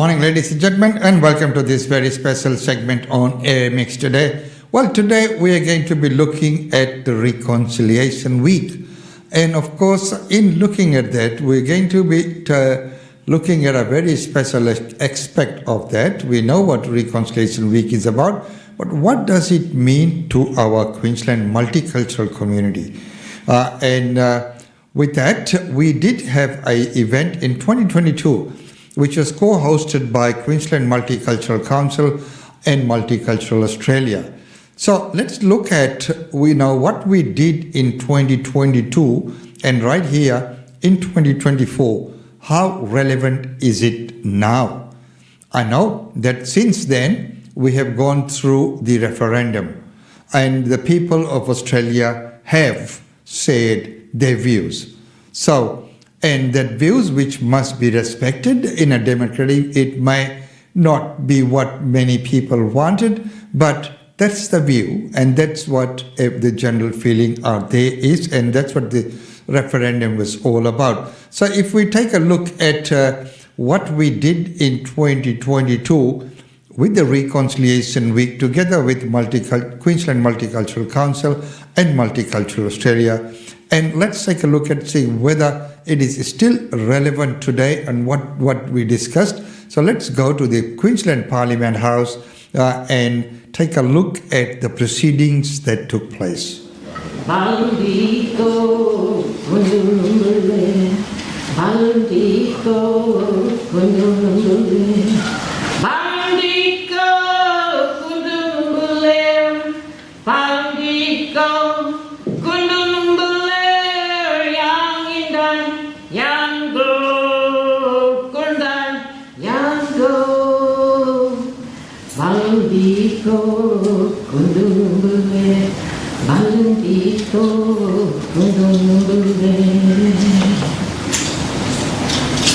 morning, ladies and gentlemen, and welcome to this very special segment on Air Mix today. Well, today we are going to be looking at the Reconciliation Week. And of course, in looking at that, we're going to be looking at a very special aspect of that. We know what Reconciliation Week is about, but what does it mean to our Queensland multicultural community? With that, we did have an event in 2022, which was co-hosted by Queensland Multicultural Council and Multicultural Australia. So let's look at what we did in 2022 and right here in 2024. How relevant is it now? I know that since then we have gone through the referendum and the people of Australia have said their views. And that views which must be respected in a democracy, it may not be what many people wanted, but that's the view, and that's what the general feeling out there is, and that's what the referendum was all about. So if we take a look at what we did in 2022 with the Reconciliation Week, together with Queensland Multicultural Council and Multicultural Australia, and let's take a look at see whether it is still relevant today and what we discussed. So let's go to the Queensland Parliament House and take a look at the proceedings that took place.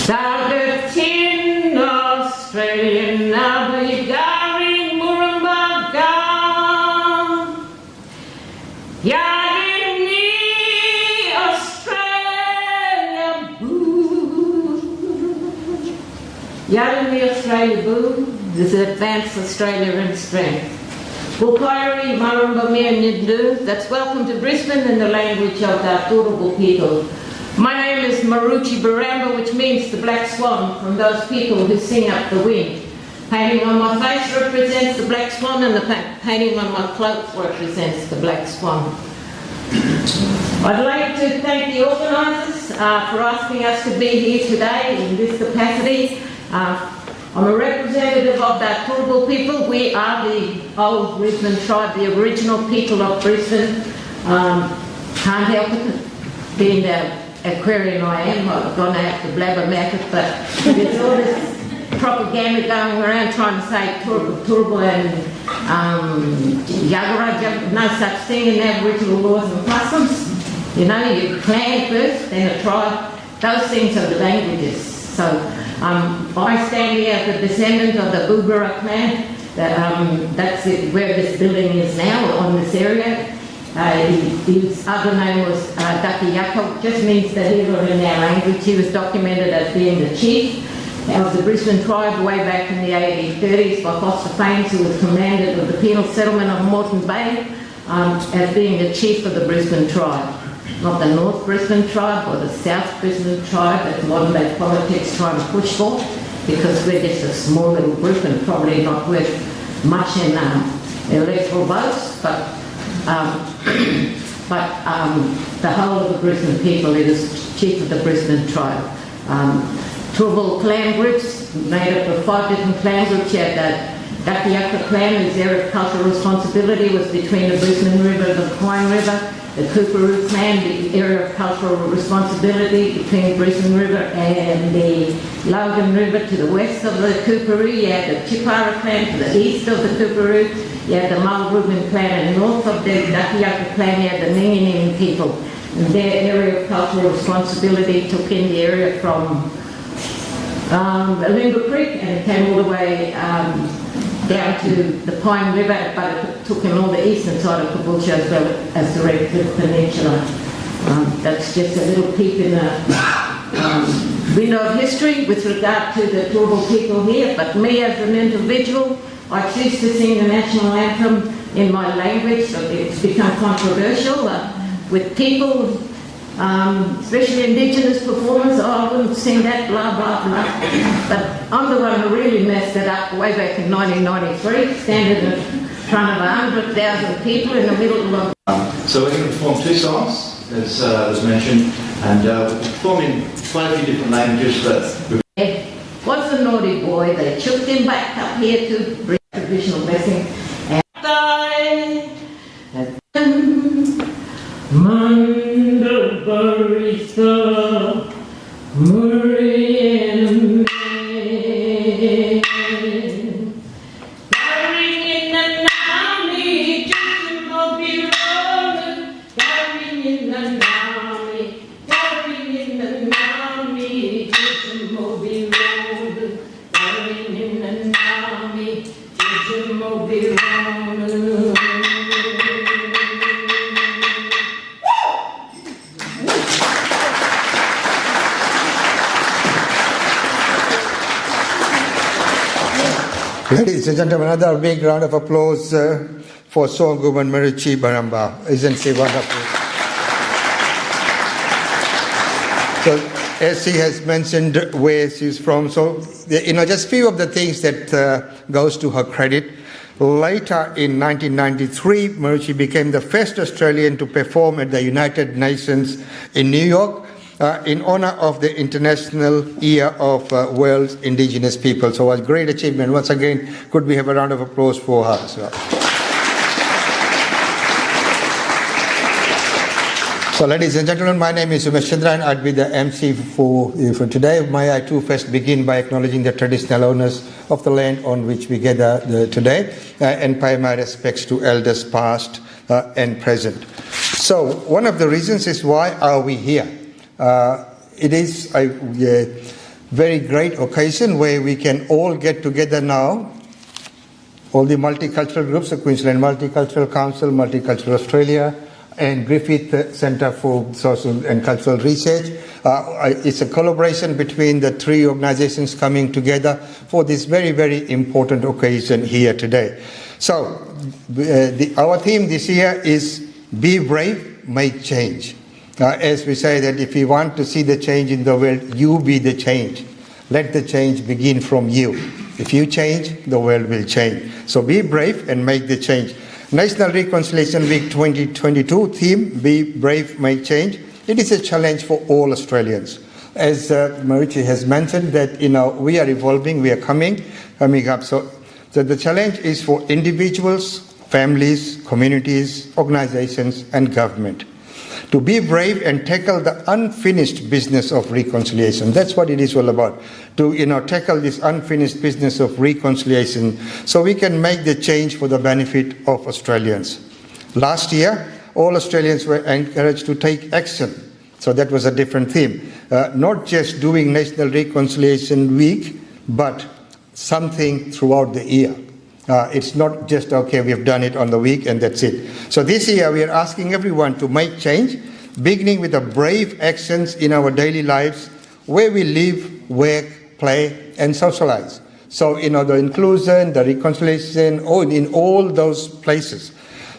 Sagatin Australian Nabi Garing Murumbaga Yarini Australia Boo Yarini Australia Boo. This is Advance Australia in Strength. Bukairi Marumba Mirnindu, that's welcome to Brisbane in the language of the Turrbal people. My name is Maruchi Baramba, which means the black swan, from those people who sing up the wind. Painting on my face represents the black swan, and the painting on my cloak represents the black swan. I'd like to thank the organisers for asking us to be here today in this capacity. I'm a representative of the Turrbal people. We are the old Brisbane tribe, the original people of Brisbane. Can't help it, being the Aquarian I am. I'm going to have to blabber about it, but there's all this propaganda going around trying to say Turrbal and Yagara, no such thing in Aboriginal laws and customs. You know, you clan first, then a tribe. Those things are the languages. So I stand here as a descendant of the Boogara clan. That's where this building is now, on this area. His other name was Daki Yakov, just means the leader in our language. He was documented as being the chief of the Brisbane tribe way back in the 1830s by Foster Faines, who was commanded of the penal settlement of Moreton Bay, as being the chief of the Brisbane tribe. Not the North Brisbane tribe or the South Brisbane tribe that modern day politics trying to push for, because we're just a small little group and probably not worth much in electoral votes, but the whole of the Brisbane people is chief of the Brisbane tribe. Turrbal clan groups made up of 5 different clan groups. You had the Dakiaka clan, whose area of cultural responsibility was between the Brisbane River and the Pine River. The Coorparoo clan, the area of cultural responsibility between Brisbane River and the Logan River to the west of the Coorparoo. You had the Chipara clan to the east of the Coorparoo. You had the Multicultural clan, and north of the Dakiaka clan you had the Ninginim people. And their area of cultural responsibility took in the area from Alumba Creek, and it came all the way down to the Pine River, but it took in all the eastern side of Caboolture as well as the Red Cliff Peninsula. That's just a little peep in the We know history with regard to the Turrbal people here, but me as an individual, I choose to sing the national anthem in my language, so it's become controversial with people, especially Indigenous performers. Oh, I wouldn't sing that, blah, blah, blah. But I'm the one who really messed it up way back in 1993, standing in front of 100,000 people in the middle of... So we're going to perform two songs, as was mentioned, and we're performing quite a few different languages, but... What's a naughty boy? They chucked him back up here to bring traditional blessing. And I Mandabarista Murian carrying in the Nami, just will be rolling, carrying in the Nami, carrying in the Nami, just will be rolling, carrying in the Nami, just will be rolling. Ladies and gentlemen, another big round of applause for Songwoman Marichi Baramba. Isn't she wonderful? So, as she has mentioned where she's from, so, just few of the things that goes to her credit. Later in 1993, Marichi became the first Australian to perform at the United Nations in New York in honor of the International Year of World's Indigenous People. So a great achievement. Once again, could we have a round of applause for her? So ladies and gentlemen, my name is Umesh Chandra and I'll be the MC for today. May I too first begin by acknowledging the traditional owners of the land on which we gather today and pay my respects to elders past and present. So one of the reasons is why are we here? It is a very great occasion where we can all get together now, all the multicultural groups, the Queensland Multicultural Council, Multicultural Australia, and Griffith Centre for Social and Cultural Research. It's a collaboration between the three organisations coming together for this very, very important occasion here today. So our theme this year is Be Brave, Make Change. As we say that if you want to see the change in the world, you be the change. Let the change begin from you. If you change, the world will change. So be brave and make the change. National Reconciliation Week 2022 theme, Be Brave, Make Change. It is a challenge for all Australians. As Marichi has mentioned that, we are evolving, we are coming up. So the challenge is for individuals, families, communities, organizations, and government to be brave and tackle the unfinished business of reconciliation. That's what it is all about. To tackle this unfinished business of reconciliation so we can make the change for the benefit of Australians. Last year, all Australians were encouraged to take action. So that was a different theme. Not just doing National Reconciliation Week, but something throughout the year. It's not just, okay, we have done it on the week and that's it. So this year we are asking everyone to make change, beginning with the brave actions in our daily lives where we live, work, play and socialize. So, the inclusion, the reconciliation, in all those places.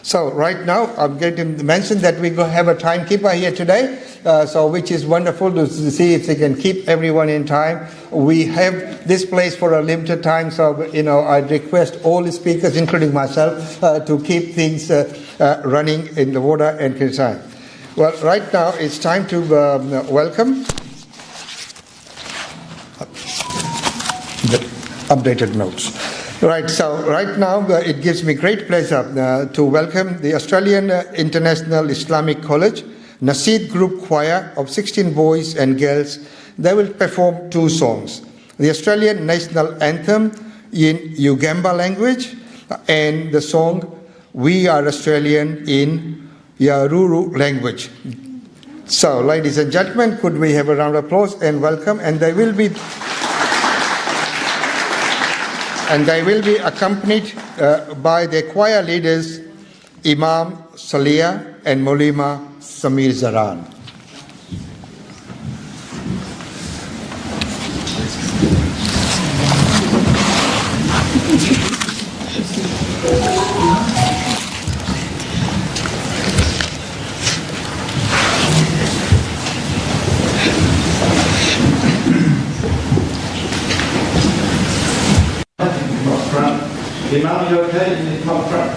So right now I'm going to mention that we're going to have a timekeeper here today, which is wonderful to see if they can keep everyone in time. We have this place for a limited time, so I request all the speakers, including myself, to keep things running in the order and time. Well, right now it's time to welcome the updated notes. Right, so right now it gives me great pleasure to welcome the Australian International Islamic College Naseed Group Choir of 16 boys and girls. They will perform two songs, the Australian National Anthem in Ugamba language and the song We Are Australian in Yaruru language. So, ladies and gentlemen, could we have a round of applause and welcome, and they will be accompanied by their choir leaders, Imam Salia and Molima Samir Zaran. Mum, are you okay? You need to come up front.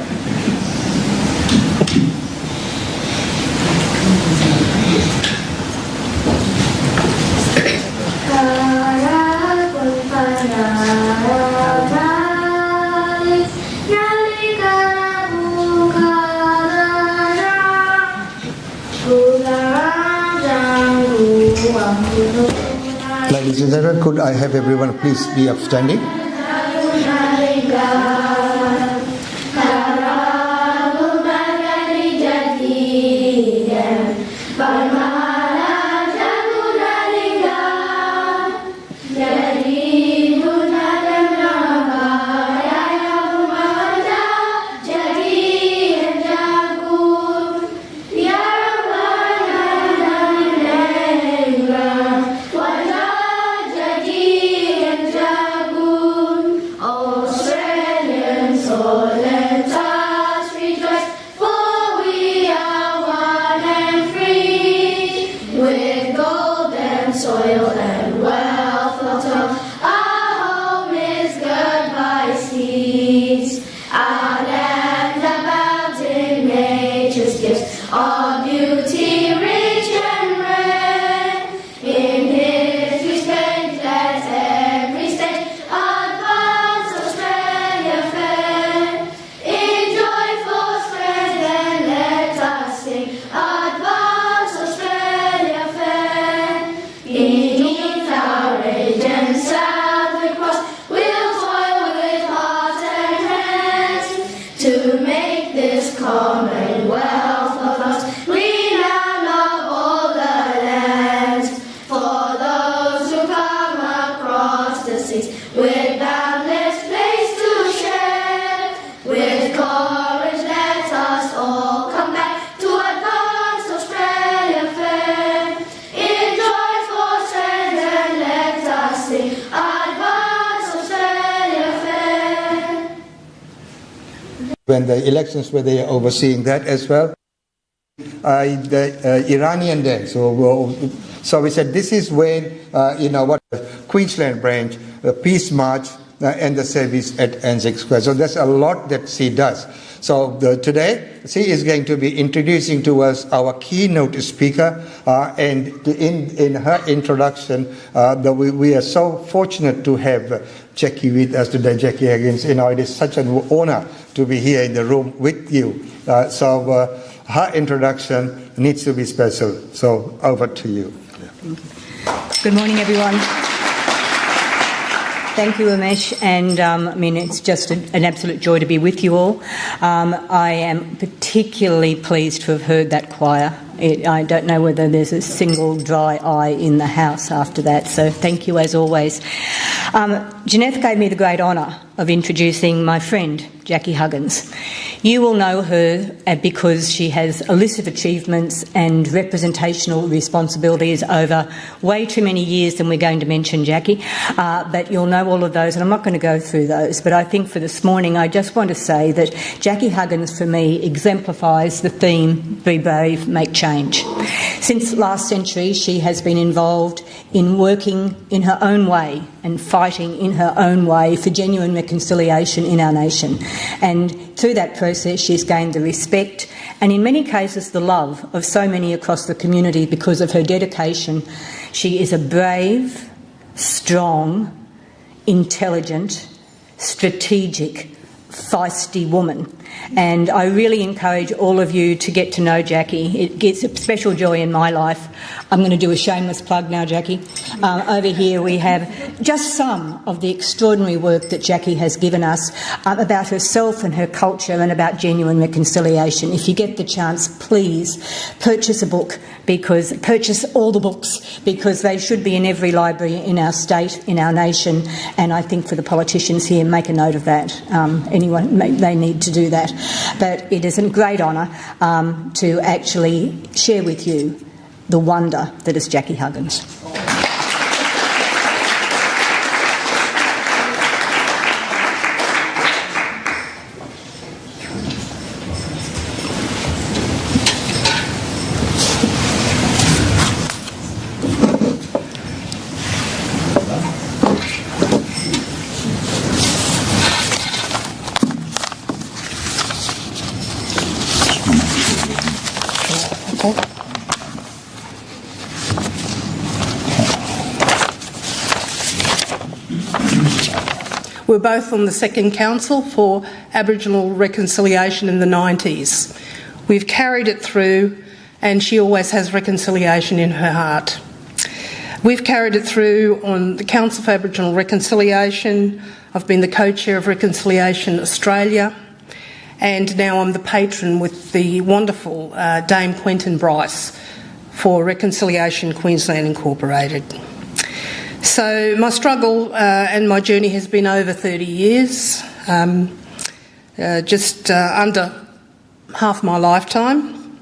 Ladies and gentlemen, could I have everyone please be upstanding? When the elections were there overseeing that as well. The Iranian Day. So we said this is when, what Queensland branch, the Peace March and the service at Anzac Square. So there's a lot that she does. So today, she is going to be introducing to us our keynote speaker. And in her introduction, we are so fortunate to have Jackie with us today, Jackie Higgins. It is such an honor to be here in the room with you. Her introduction needs to be special. So over to you. Thank you. Good morning, everyone. Thank you, Umesh, and it's just an absolute joy to be with you all. I am particularly pleased to have heard that choir. I don't know whether there's a single dry eye in the house after that, so thank you as always. Jeanette gave me the great honour of introducing my friend, Jackie Huggins. You will know her because she has a list of achievements and representational responsibilities over way too many years than we're going to mention, Jackie, but you'll know all of those, and I'm not going to go through those, but I think for this morning I just want to say that Jackie Huggins, for me, exemplifies the theme, be brave, make change. Since last century, she has been involved in working in her own way and fighting in her own way for genuine reconciliation in our nation. And through that process, she's gained the respect and, in many cases, the love of so many across the community because of her dedication. She is a brave, strong, intelligent, strategic, feisty woman. And I really encourage all of you to get to know Jackie. It gets a special joy in my life. I'm going to do a shameless plug now, Jackie. Over here we have just some of the extraordinary work that Jackie has given us about herself and her culture and about genuine reconciliation. If you get the chance, please purchase a book, purchase all the books, because they should be in every library in our state, in our nation, and I think for the politicians here, make a note of that. They need to do that. But it is a great honour to actually share with you the wonder that is Jackie Huggins. We're both on the second council for Aboriginal reconciliation in the 90s. We've carried it through, and she always has reconciliation in her heart. We've carried it through on the Council for Aboriginal Reconciliation. I've been the co-chair of Reconciliation Australia, and now I'm the patron with the wonderful Dame Quentin Bryce for Reconciliation Queensland Incorporated. So my struggle and my journey has been over 30 years, just under half my lifetime,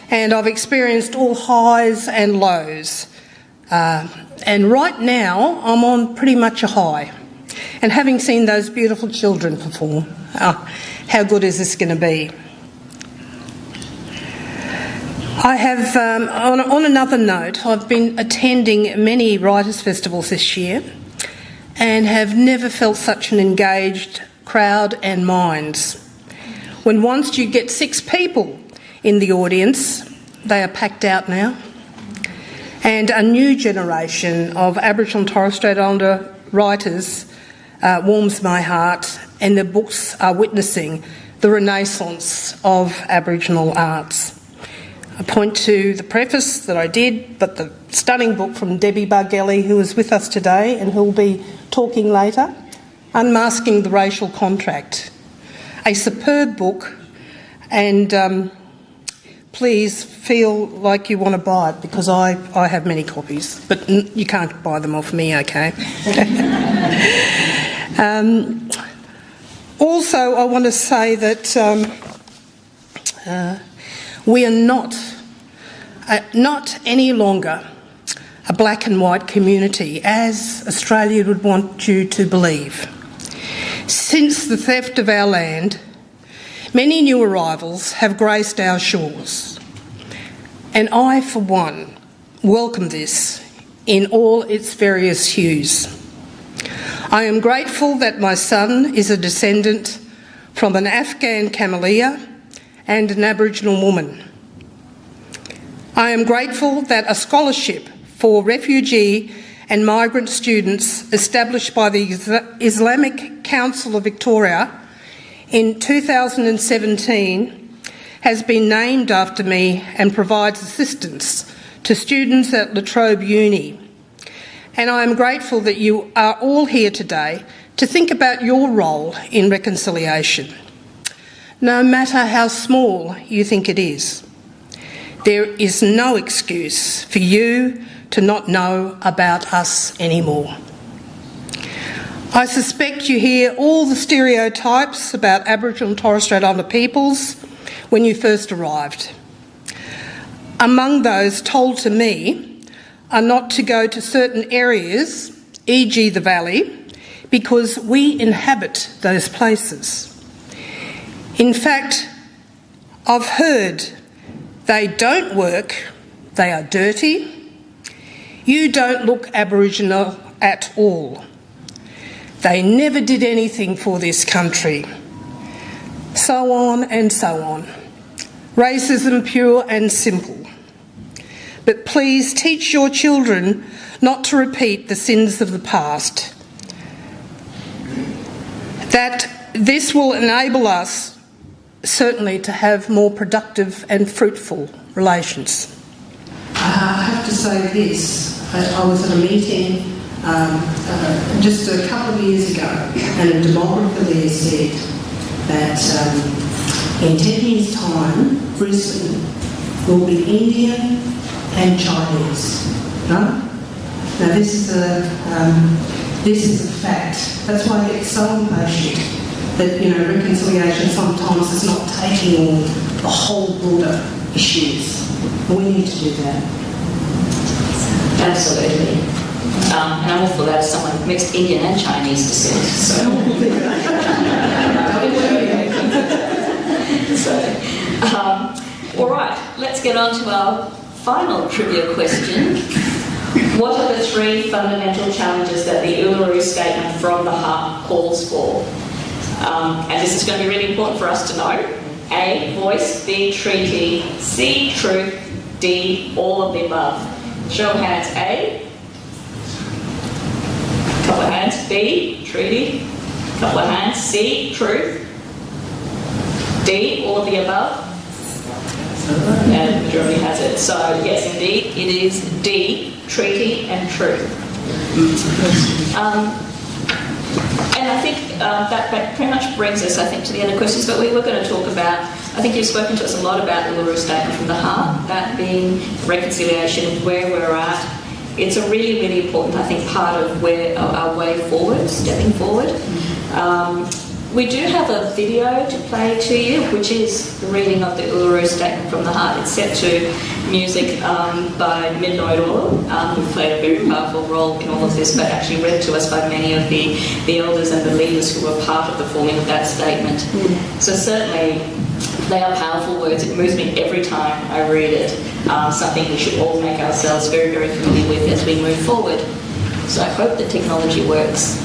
and I've experienced all highs and lows. And right now I'm on pretty much a high. And having seen those beautiful children perform, how good is this going to be? I have, on another note, I've been attending many writers' festivals this year and have never felt such an engaged crowd and minds. When once you get 6 people in the audience, they are packed out now. And a new generation of Aboriginal and Torres Strait Islander writers warms my heart, and their books are witnessing the renaissance of Aboriginal arts. I point to the preface that I did, but the stunning book from Debbie Bargelli, who is with us today and who will be talking later, Unmasking the Racial Contract. A superb book, and please feel like you want to buy it, because I have many copies, but you can't buy them off me, okay? Also, I want to say that we are not any longer a black and white community, as Australia would want you to believe. Since the theft of our land, many new arrivals have graced our shores, and I, for one, welcome this in all its various hues. I am grateful that my son is a descendant from an Afghan camellia and an Aboriginal woman. I am grateful that a scholarship for refugee and migrant students established by the Islamic Council of Victoria in 2017 has been named after me and provides assistance to students at La Trobe Uni. And I am grateful that you are all here today to think about your role in reconciliation, no matter how small you think it is. There is no excuse for you to not know about us anymore. I suspect you hear all the stereotypes about Aboriginal and Torres Strait Islander peoples when you first arrived. Among those told to me are not to go to certain areas, e.g. the Valley, because we inhabit those places. In fact, I've heard they don't work, they are dirty, you don't look Aboriginal at all. They never did anything for this country. So on and so on. Racism pure and simple. But please teach your children not to repeat the sins of the past. That this will enable us certainly to have more productive and fruitful relations. I have to say this. I was at a meeting just a couple of years ago, and a demographer there said that in 10 years' time, Brisbane will be Indian and Chinese. No? Now this is a fact. That's why I get so impatient that reconciliation sometimes is not taking on the whole broader issues. We need to do that. Absolutely. And I'm all for that as someone of mixed Indian and Chinese descent. All right, let's get on to our final trivia question. What are the 3 fundamental challenges that the Uluru Statement from the Heart calls for? And this is going to be really important for us to know. A, voice. B, treaty. C, truth. D, all of the above? Show of hands, A. Couple of hands, B, treaty. Couple of hands, C, truth. D, all of the above. And the majority has it. So yes, indeed, it is D, treaty and truth. And I think that pretty much brings us, I think, to the end of questions. But we were going to talk about, I think you've spoken to us a lot about the Uluru Statement from the Heart, that being reconciliation, where we're at. It's a really, really important, I think, part of where our way forward, stepping forward. We do have a video to play to you, which is the reading of the Uluru Statement from the Heart. It's set to music by Midnight Oil, who played a very powerful role in all of this, but actually read to us by many of the elders and the leaders who were part of the forming of that statement. So certainly, they are powerful words. It moves me every time I read it. Something we should all make ourselves very, very familiar with as we move forward. So I hope the technology works.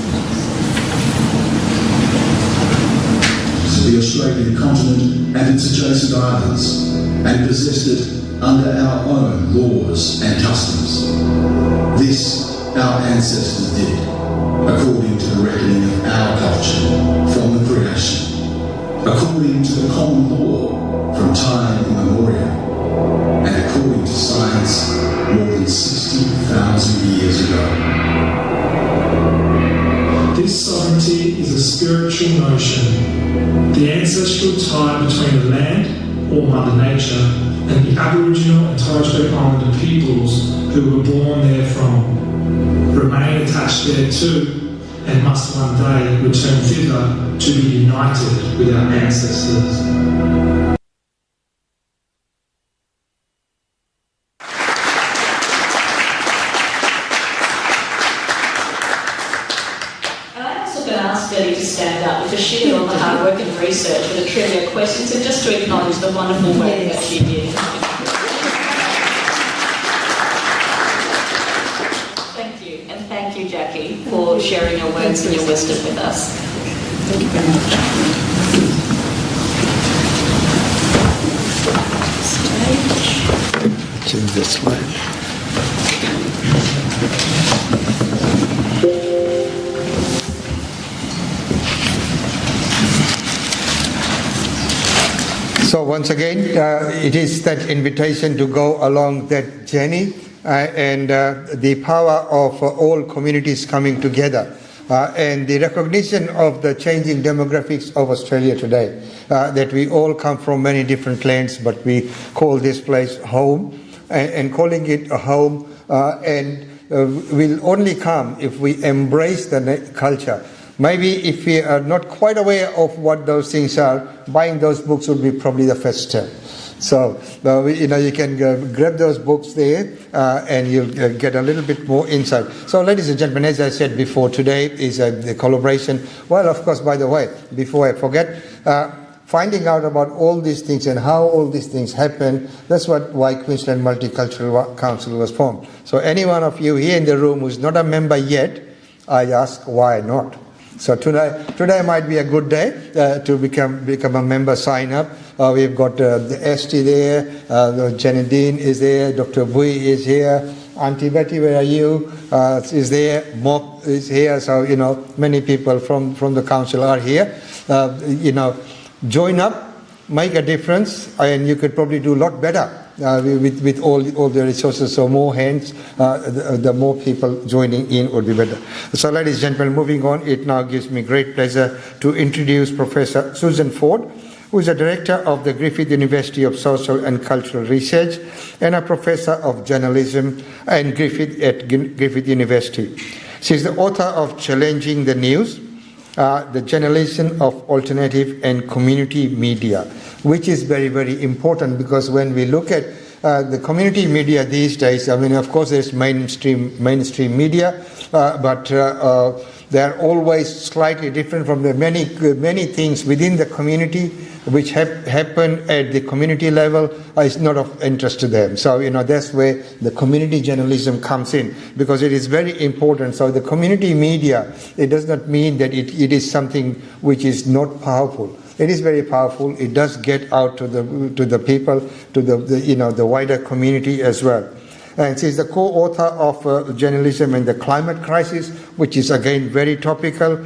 The Australian continent and its adjacent islands, and possessed it under our own laws and customs. This our ancestors did, according to the reckoning of our culture from the creation, according to the common law from time immemorial, and according to science more than 60,000 years ago. This sovereignty is a spiritual notion, the ancestral tie between the land, or Mother Nature, and the Aboriginal and Torres Strait Islander peoples who were born therefrom, remain attached thereto, and must one day return thither to be united with our ancestors. To stand up with a share on the hard work and research for the trivia questions, and just to acknowledge the wonderful work that she did. Thank you, and thank you, Jackie, for sharing your words and your wisdom with us. Thank you very much. Change the slide. So once again, it is that invitation to go along that journey and the power of all communities coming together and the recognition of the changing demographics of Australia today, that we all come from many different lands, but we call this place home, and calling it a home and will only come if we embrace the culture. Maybe if we are not quite aware of what those things are, buying those books would be probably the first step. So, you can grab those books there and you'll get a little bit more insight. So, ladies and gentlemen, as I said before, today is the collaboration. Well, of course, by the way, before I forget, finding out about all these things and how all these things happen, that's why Queensland Multicultural Council was formed. So, any one of you here in the room who's not a member yet, I ask, why not? So today might be a good day to become a member, sign up. We've got the ST there, Janadine is there, Dr. Bui is here, Auntie Betty, where are you? Is there, Mok is here, so many people from the council are here. Join up, make a difference, and you could probably do a lot better. With all the resources, so more hands, the more people joining in would be better. So, ladies and gentlemen, moving on, it now gives me great pleasure to introduce Professor Susan Ford, who is a director of the Griffith University of Social and Cultural Research and a professor of journalism at Griffith University. She is the author of Challenging the News, the journalism of alternative and community media, which is very, very important, because when we look at the community media these days, I mean, of course, there's mainstream media, but they're always slightly different from the many things within the community which happen at the community level is not of interest to them. So, that's where the community journalism comes in, because it is very important. So the community media, it does not mean that it is something which is not powerful. It is very powerful. It does get out to the people, to the wider community as well. And she's the co-author of Journalism and the Climate Crisis, which is again very topical.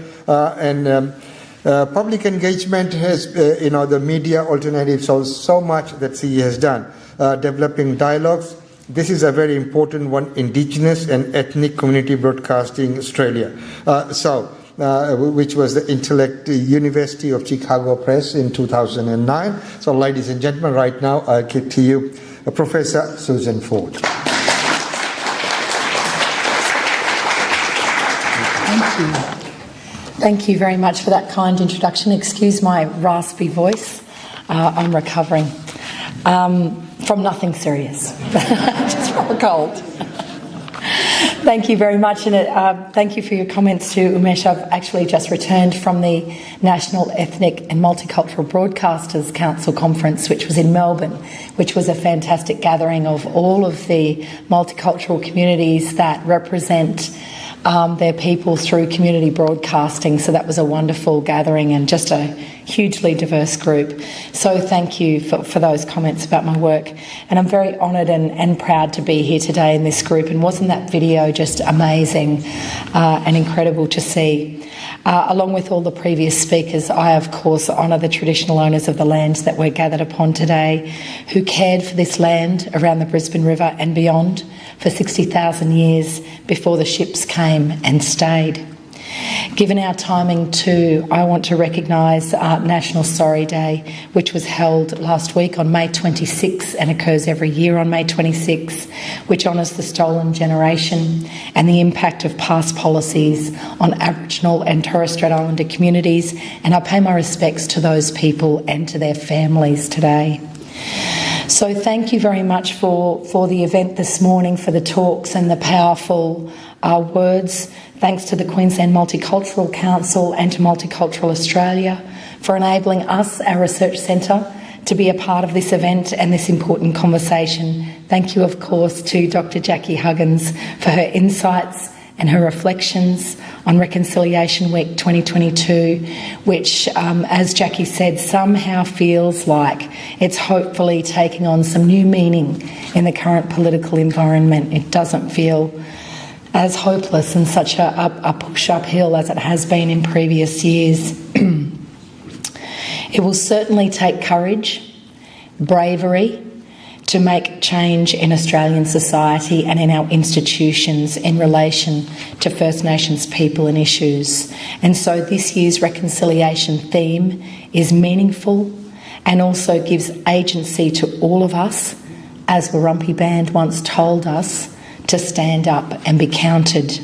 Public engagement has, the media alternatives, so much that she has done. Developing dialogues. This is a very important one, Indigenous and Ethnic Community Broadcasting Australia. Which was the University of Chicago Press in 2009. So, ladies and gentlemen, right now I give to you Professor Susan Ford. Thank you. Thank you very much for that kind introduction. Excuse my raspy voice. I'm recovering from nothing serious, just from a cold. Thank you very much, and thank you for your comments to Umesh. I've actually just returned from the National Ethnic and Multicultural Broadcasters Council Conference, which was in Melbourne, which was a fantastic gathering of all of the multicultural communities that represent their people through community broadcasting. So that was a wonderful gathering and just a hugely diverse group. So thank you for those comments about my work. And I'm very honoured and proud to be here today in this group. And wasn't that video just amazing and incredible to see? Along with all the previous speakers, I of course honour the traditional owners of the lands that we're gathered upon today, who cared for this land around the Brisbane River and beyond for 60,000 years before the ships came and stayed. Given our timing too, I want to recognise National Sorry Day, which was held last week on May 26 and occurs every year on May 26, which honours the stolen generation and the impact of past policies on Aboriginal and Torres Strait Islander communities, and I pay my respects to those people and to their families today. So thank you very much for the event this morning, for the talks and the powerful words. Thanks to the Queensland Multicultural Council and to Multicultural Australia for enabling us, our research centre, to be a part of this event and this important conversation. Thank you, of course, to Dr. Jackie Huggins for her insights and her reflections on Reconciliation Week 2022, which, as Jackie said, somehow feels like it's hopefully taking on some new meaning in the current political environment. It doesn't feel as hopeless and such a push uphill as it has been in previous years. It will certainly take courage, bravery, to make change in Australian society and in our institutions in relation to First Nations people and issues. And so this year's reconciliation theme is meaningful and also gives agency to all of us, as Warumpi Band once told us, to stand up and be counted.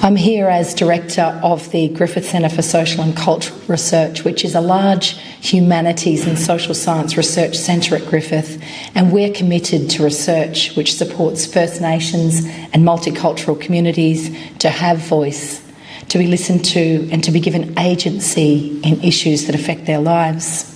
I'm here as Director of the Griffith Centre for Social and Cultural Research, which is a large humanities and social science research centre at Griffith, and we're committed to research which supports First Nations and multicultural communities to have voice, to be listened to and to be given agency in issues that affect their lives.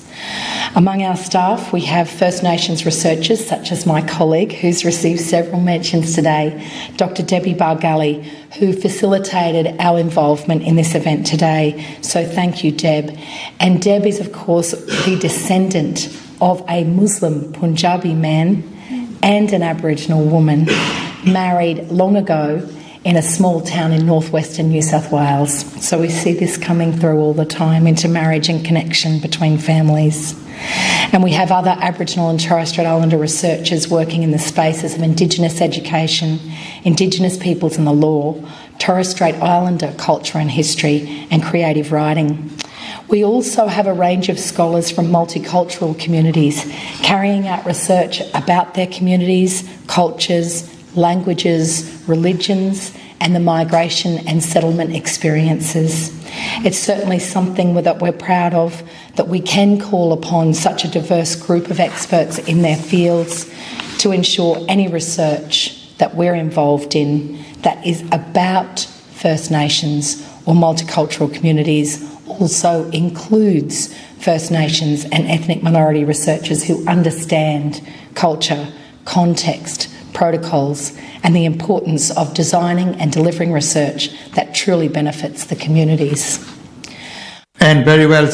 Among our staff, we have First Nations researchers, such as my colleague, who's received several mentions today, Dr. Debbie Bargully, who facilitated our involvement in this event today. So thank you, Deb. And Deb is, of course, the descendant of a Muslim Punjabi man and an Aboriginal woman, married long ago in a small town in northwestern New South Wales. So we see this coming through all the time into marriage and connection between families. And we have other Aboriginal and Torres Strait Islander researchers working in the spaces of Indigenous education, Indigenous peoples and the law, Torres Strait Islander culture and history, and creative writing. We also have a range of scholars from multicultural communities carrying out research about their communities, cultures, languages, religions, and the migration and settlement experiences. It's certainly something that we're proud of, that we can call upon such a diverse group of experts in their fields to ensure any research that we're involved in that is about First Nations or multicultural communities also includes First Nations and ethnic minority researchers who understand culture, context, protocols, and the importance of designing and delivering research that truly benefits the communities. And very well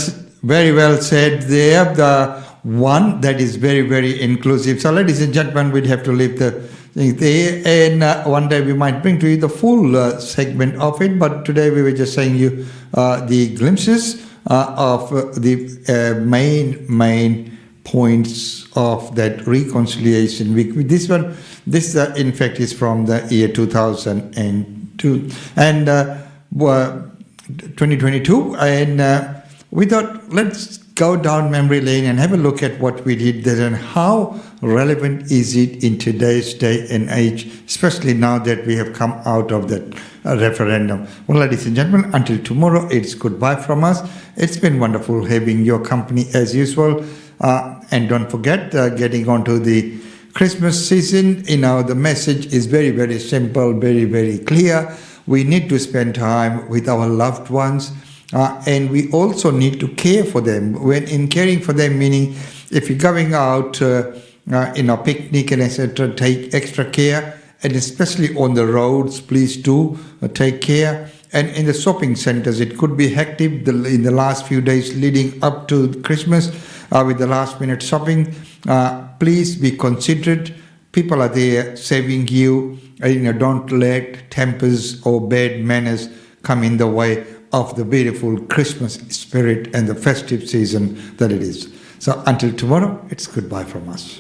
said there. The one that is very, very inclusive. So, ladies and gentlemen, we'd have to leave the thing there, and one day we might bring to you the full segment of it. But today we were just showing you the glimpses of the main points of that reconciliation week. This in fact is from the year 2002 and 2022, and we thought, let's go down memory lane and have a look at what we did there and how relevant is it in today's day and age, especially now that we have come out of that referendum. Well, ladies and gentlemen, until tomorrow, it's goodbye from us. It's been wonderful having your company as usual. And don't forget, getting onto the Christmas season, the message is very, very simple, very, very clear. We need to spend time with our loved ones. And we also need to care for them. When in caring for them, meaning if you're going out picnic and etc., take extra care, and especially on the roads, please do take care. And in the shopping centres, it could be hectic in the last few days leading up to Christmas with the last minute shopping. Please be considerate. People are there saving you. Don't let tempers or bad manners come in the way of the beautiful Christmas spirit and the festive season that it is. So until tomorrow, it's goodbye from us.